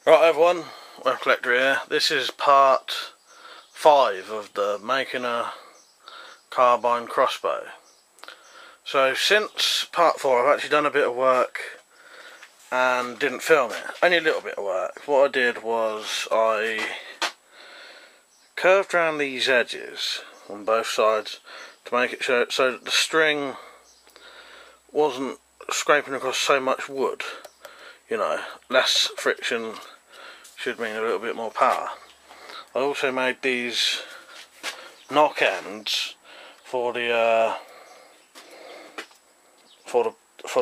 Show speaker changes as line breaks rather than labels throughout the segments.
Right everyone, Web Collector here. This is part 5 of the making a carbine crossbow. So since part 4 I've actually done a bit of work and didn't film it. Only a little bit of work. What I did was I curved around these edges on both sides to make it so that the string wasn't scraping across so much wood. You know, less friction should mean a little bit more power. I also made these knock ends for the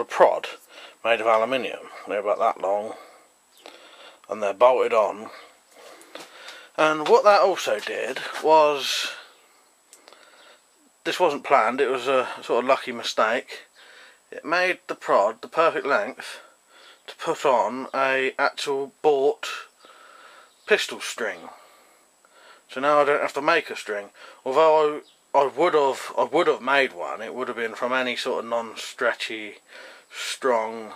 prod, made of aluminium. They're about that long, and they're bolted on. And what that also did was, this wasn't planned, it was a sort of lucky mistake. It made the prod the perfect length to put on a actual bought pistol string. So now I don't have to make a string. Although I would have made one, it would have been from any sort of non-stretchy, strong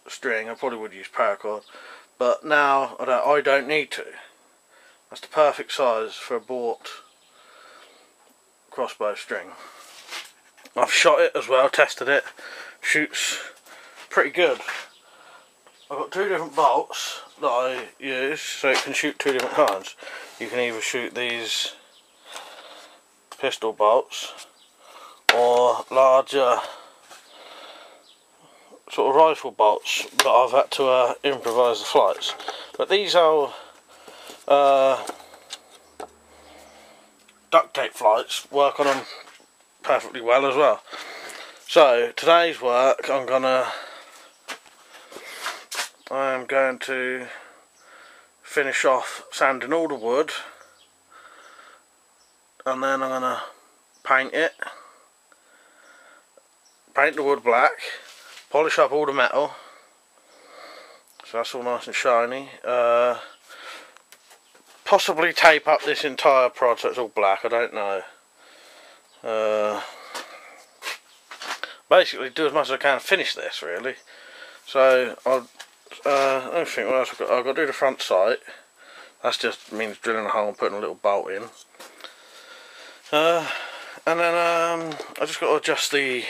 string. I probably would use paracord, but now I don't need to. That's the perfect size for a bought crossbow string. I've shot it as well, tested it. Shoots pretty good. I've got two different bolts that I use, so it can shoot two different kinds. You can either shoot these pistol bolts or larger sort of rifle bolts, but I've had to improvise the flights. But these are duct tape flights, work on them perfectly well as well. So today's work, I am going to finish off sanding all the wood, and then I'm going to paint the wood black, polish up all the metal so that's all nice and shiny, possibly tape up this entire prod so it's all black, I don't know. Basically do as much as I can to finish this really. So I don't think what else I've got to do the front sight. That just means drilling a hole and putting a little bolt in. And then I just got to adjust the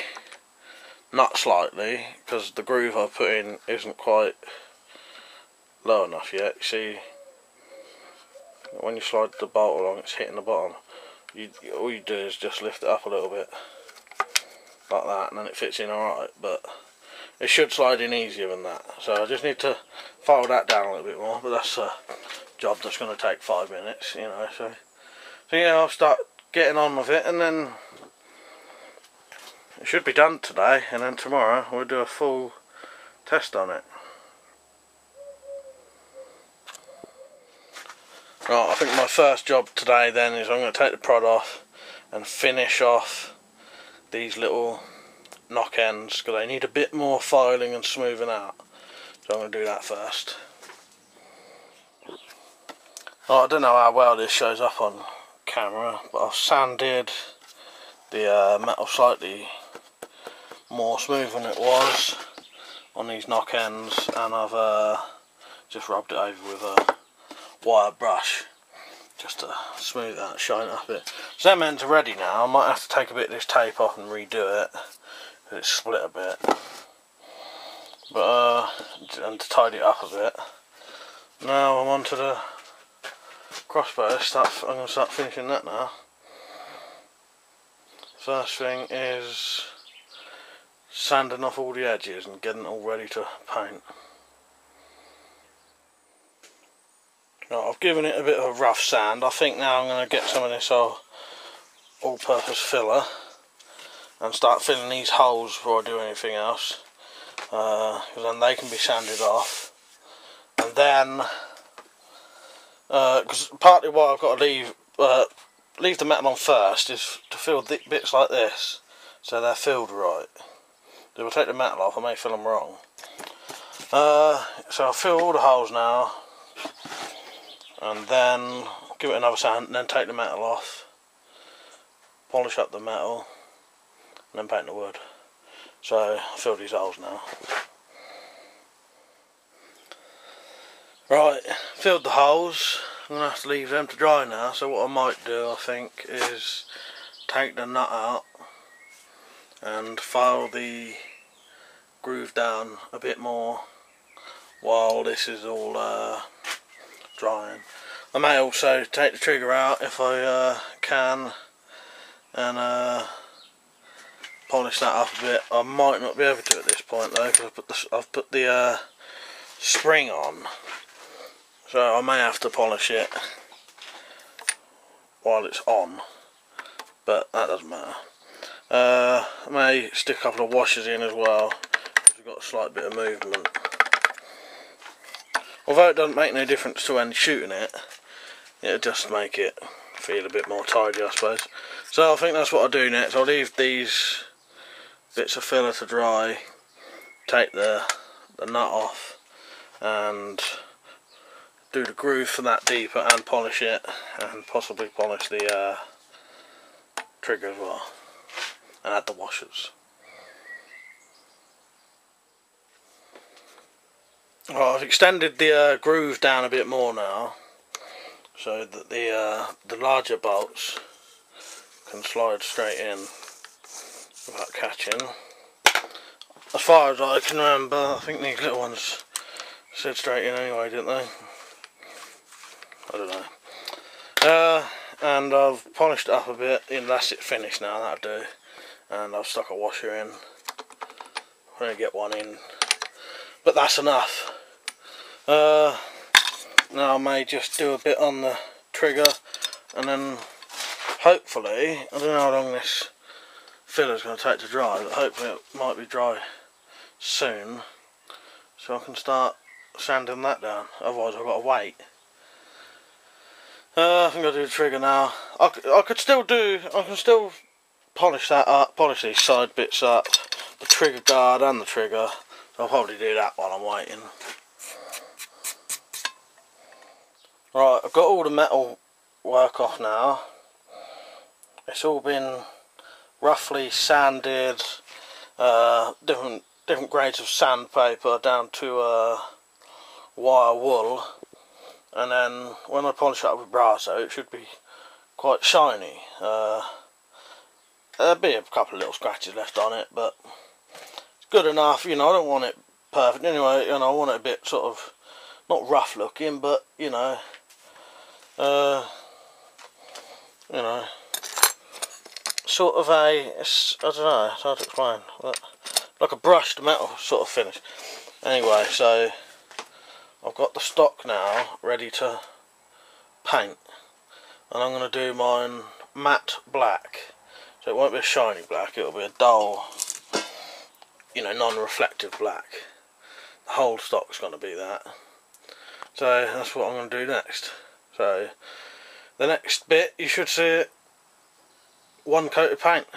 nut slightly because the groove I've put in isn't quite low enough yet. You see, when you slide the bolt along, it's hitting the bottom. All you do is just lift it up a little bit, like that, and then it fits in alright. But it should slide in easier than that, so I just need to file that down a little bit more, but that's a job that's going to take 5 minutes, you know, so yeah, I'll start getting on with it, and then it should be done today, and then tomorrow we'll do a full test on it. Right, I think my first job today then is I'm going to take the prod off and finish off these little knock ends because they need a bit more filing and smoothing out, so I'm going to do that first. I don't know how well this shows up on camera, but I've sanded the metal slightly more smooth than it was on these knock ends, and I've just rubbed it over with a wire brush just to smooth that, shine it up a bit. So them ends are ready now. I might have to take a bit of this tape off and redo it. It's split a bit, but and to tidy it up a bit. Now I'm on to the crossbow. I'm going to start finishing that now. First thing is sanding off all the edges and getting it all ready to paint. Now I've given it a bit of a rough sand. I think now I'm going to get some of this all-purpose filler and start filling these holes before I do anything else, because then they can be sanded off. And then, because partly why I've got to leave the metal on first is to fill bits like this, so they're filled right. If I take the metal off, I may fill them wrong. So I'll fill all the holes now, and then give it another sand, and then take the metal off, polish up the metal, and then paint the wood. So I'll fill these holes now. Right, filled the holes. I'm going to have to leave them to dry now, so what I might do, I think, is take the nut out and file the groove down a bit more while this is all drying. I may also take the trigger out if I can and polish that up a bit. I might not be able to at this point though, because I've put the spring on, so I may have to polish it while it's on, but that doesn't matter. I may stick a couple of washers in as well, because we've got a slight bit of movement. Although it doesn't make no difference to when shooting it, it'll just make it feel a bit more tidy, I suppose. So I think that's what I'll do next. I'll leave these bits of filler to dry, take the nut off and do the groove for that deeper and polish it, and possibly polish the trigger as well, and add the washers. Well, I've extended the groove down a bit more now, so that the larger bolts can slide straight in without catching. As far as I can remember, I think these little ones slid straight in anyway, didn't they? I don't know. And I've polished it up a bit, that's it finished now, that'll do. And I've stuck a washer in. I'm going to get one in, but that's enough. Now I may just do a bit on the trigger, and then hopefully, I don't know how long this filler is going to take to dry, but hopefully it might be dry soon, so I can start sanding that down. Otherwise I've got to wait. I think I'll do the trigger now. I can still polish that up, polish these side bits up, the trigger guard and the trigger. So I'll probably do that while I'm waiting. Right, I've got all the metal work off now. It's all been roughly sanded, different grades of sandpaper down to wire wool, and then when I polish it up with Brasso it should be quite shiny. There'll be a couple of little scratches left on it, but it's good enough. You know, I don't want it perfect anyway. You know, I want it a bit sort of not rough looking, but you know, sort of I don't know, it's hard to explain, but like a brushed metal sort of finish. Anyway, so I've got the stock now ready to paint, and I'm going to do mine matte black, so it won't be a shiny black, it'll be a dull, you know, non-reflective black. The whole stock's going to be that. So that's what I'm going to do next. So the next bit, you should see it, one coat of paint.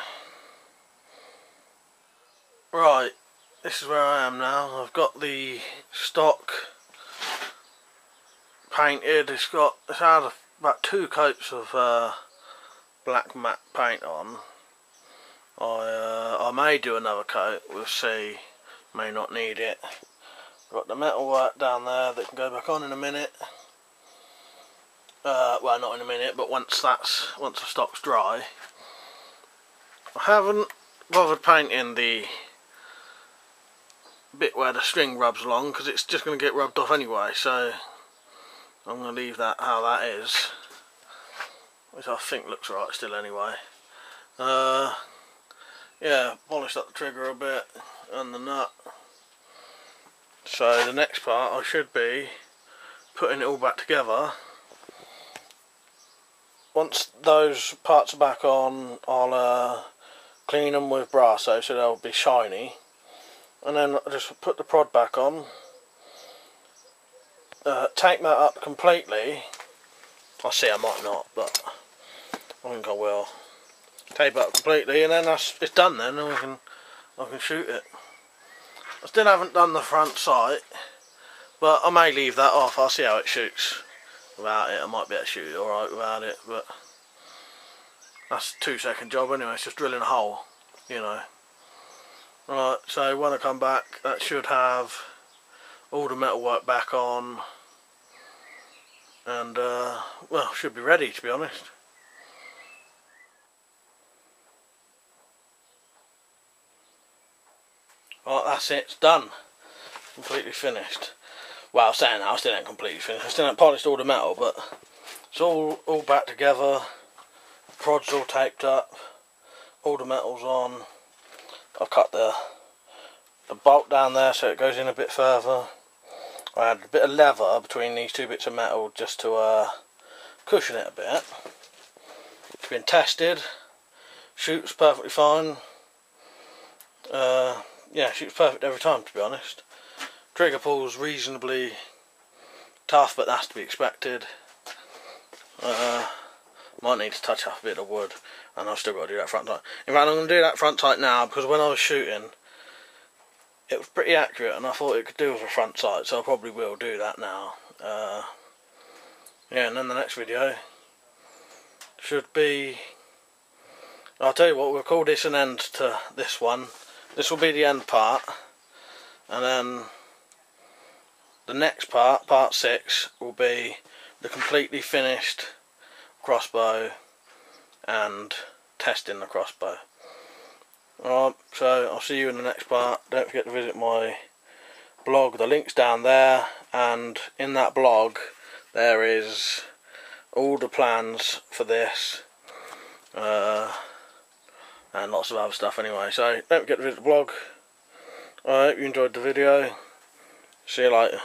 Right, this is where I am now. I've got the stock painted. It's had about 2 coats of black matte paint on. I may do another coat, we'll see. May not need it. Got the metal work down there that can go back on in a minute. Well, not in a minute, but once the stock's dry. I haven't bothered painting the bit where the string rubs along, because it's just going to get rubbed off anyway, so I'm going to leave that how that is, which I think looks right still anyway. Yeah, polished up the trigger a bit and the nut. So the next part I should be putting it all back together. Once those parts are back on, I'll clean them with Brasso so they'll be shiny, and then I'll just put the prod back on, take that up completely. I'll see, I might not, but I think I will. Tape it up completely, and then it's done then, and I can shoot it. I still haven't done the front sight, but I may leave that off. I'll see how it shoots without it. I might be able to shoot it alright without it, but that's a 2-second job anyway. It's just drilling a hole, you know. Right, so when I come back, that should have all the metal work back on, and well, should be ready, to be honest. Right, that's it, it's done. Completely finished. Well, saying that, I still ain't completely finished. I still ain't polished all the metal, but it's all back together. Prod's all taped up. All the metal's on. I've cut the bolt down there so it goes in a bit further. I had a bit of leather between these two bits of metal just to cushion it a bit. It's been tested. Shoots perfectly fine. Yeah, shoots perfect every time, to be honest. Trigger pull's reasonably tough, but that's to be expected. Might need to touch up a bit of wood, and I've still got to do that front sight. In fact, I'm going to do that front sight now, because when I was shooting, it was pretty accurate, and I thought it could do with a front sight, so I probably will do that now. Yeah, and then the next video should be... I'll tell you what, we'll call this an end to this one. This will be the end part, and then the next part, part 6, will be the completely finished crossbow and testing the crossbow. Alright, so I'll see you in the next part. Don't forget to visit my blog, the link's down there, and in that blog there is all the plans for this, and lots of other stuff anyway, so don't forget to visit the blog. I hope you enjoyed the video. See you later.